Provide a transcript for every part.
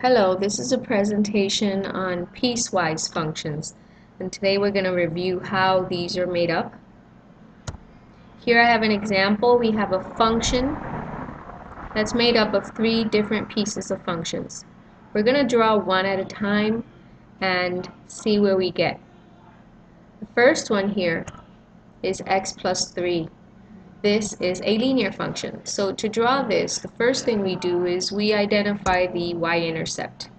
Hello, this is a presentation on piecewise functions, and today we're going to review how these are made up. Here I have an example. We have a function that's made up of three different pieces of functions. We're going to draw one at a time and see where we get. The first one here is x plus 3. This is a linear function. So to draw this, the first thing we do is we identify the y-intercept.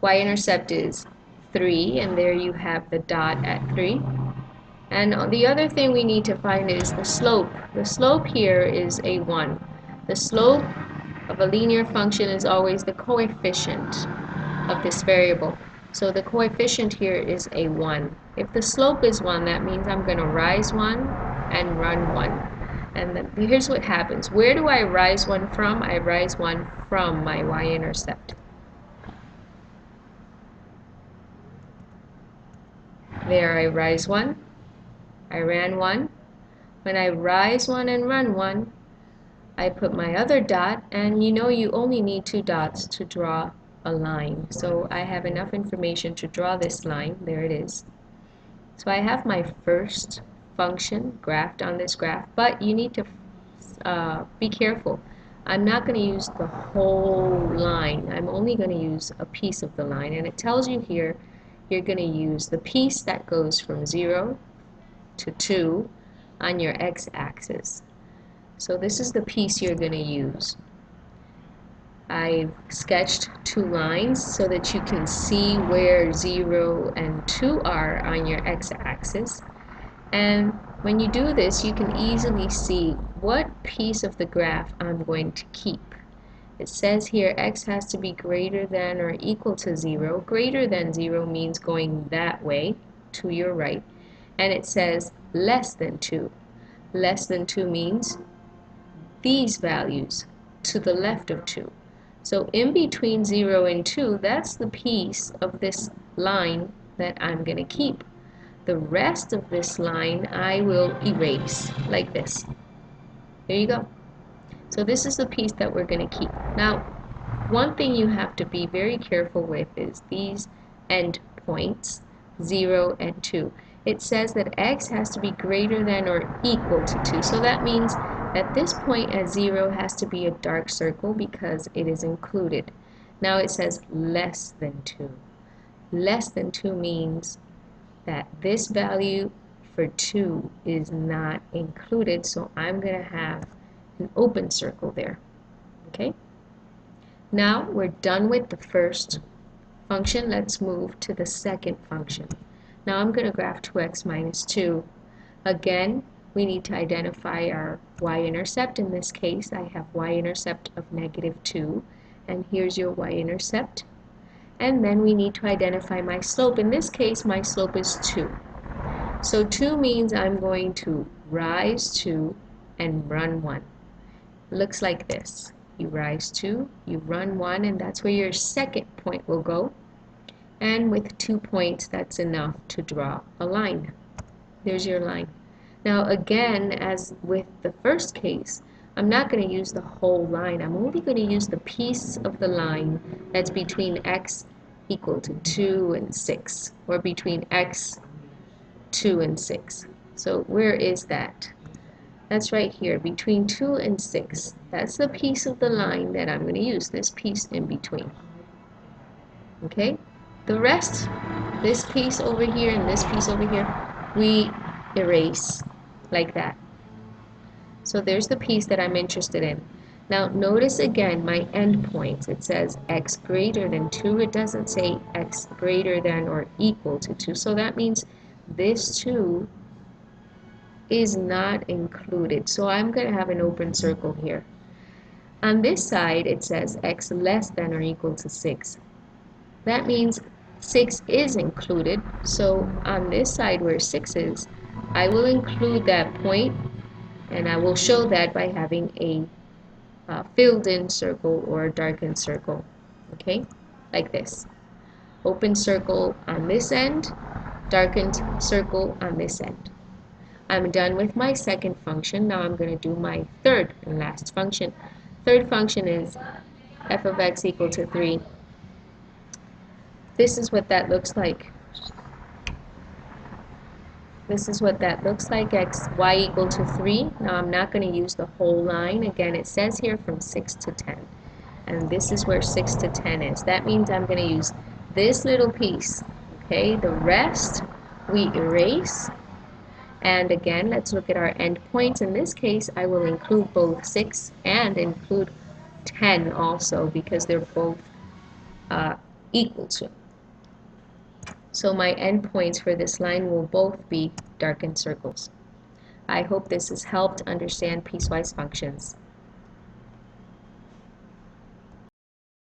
Y-intercept is 3, and there you have the dot at 3. And the other thing we need to find is the slope. The slope here is a 1. The slope of a linear function is always the coefficient of this variable. So the coefficient here is a 1. If the slope is 1, that means I'm going to rise 1 and run 1. And then here's what happens. Where do I rise 1 from? I rise 1 from my y-intercept. There I rise 1. I ran 1. When I rise 1 and run 1, I put my other dot, and you know you only need 2 dots to draw a line. So I have enough information to draw this line. There it is. So I have my first function graphed on this graph, but you need to be careful. I'm not going to use the whole line. I'm only going to use a piece of the line, and it tells you here you're going to use the piece that goes from 0 to 2 on your x-axis. So this is the piece you're going to use. I've sketched 2 lines so that you can see where 0 and 2 are on your x-axis. And when you do this, you can easily see what piece of the graph I'm going to keep. It says here x has to be greater than or equal to 0. Greater than 0 means going that way to your right. And it says less than 2. Less than 2 means these values to the left of 2. So in between 0 and 2, that's the piece of this line that I'm going to keep. The rest of this line I will erase like this. There you go. So this is the piece that we're going to keep. Now, one thing you have to be very careful with is these end points, 0 and 2. It says that x has to be greater than or equal to 2. So that means that this point at 0 has to be a dark circle because it is included. Now it says less than 2. Less than 2 means that this value for 2 is not included, so I'm going to have an open circle there. Okay? Now we're done with the first function. Let's move to the second function. Now I'm going to graph 2x minus 2. Again, we need to identify our y-intercept. In this case, I have y-intercept of -2, and here's your y-intercept. And then we need to identify my slope. In this case, my slope is 2. So 2 means I'm going to rise 2 and run 1. It looks like this. You rise 2, you run 1, and that's where your second point will go. And with 2 points, that's enough to draw a line. There's your line. Now again, as with the first case, I'm not going to use the whole line. I'm only going to use the piece of the line that's between x equal to 2 and 6, or between x, 2 and 6. So where is that? That's right here, between 2 and 6. That's the piece of the line that I'm going to use, this piece in between. Okay? The rest, this piece over here and this piece over here, we erase like that. So there's the piece that I'm interested in. Now notice again my endpoints. It says x greater than 2. It doesn't say x greater than or equal to 2. So that means this 2 is not included. So I'm going to have an open circle here. On this side it says x less than or equal to 6. That means 6 is included. So on this side where 6 is, I will include that point, and I will show that by having a filled in circle or a darkened circle. Okay, like this. Open circle on this end, darkened circle on this end. I'm done with my second function. Now I'm going to do my third and last function. Third function is f of x equal to 3. this is what that looks like. This is what that looks like, y equal to 3. Now I'm not going to use the whole line. Again, it says here from 6 to 10. And this is where 6 to 10 is. That means I'm going to use this little piece. Okay, the rest we erase. And again, let's look at our endpoints. In this case, I will include both 6 and include 10 also because they're both equal to. So my endpoints for this line will both be darkened circles. I hope this has helped understand piecewise functions.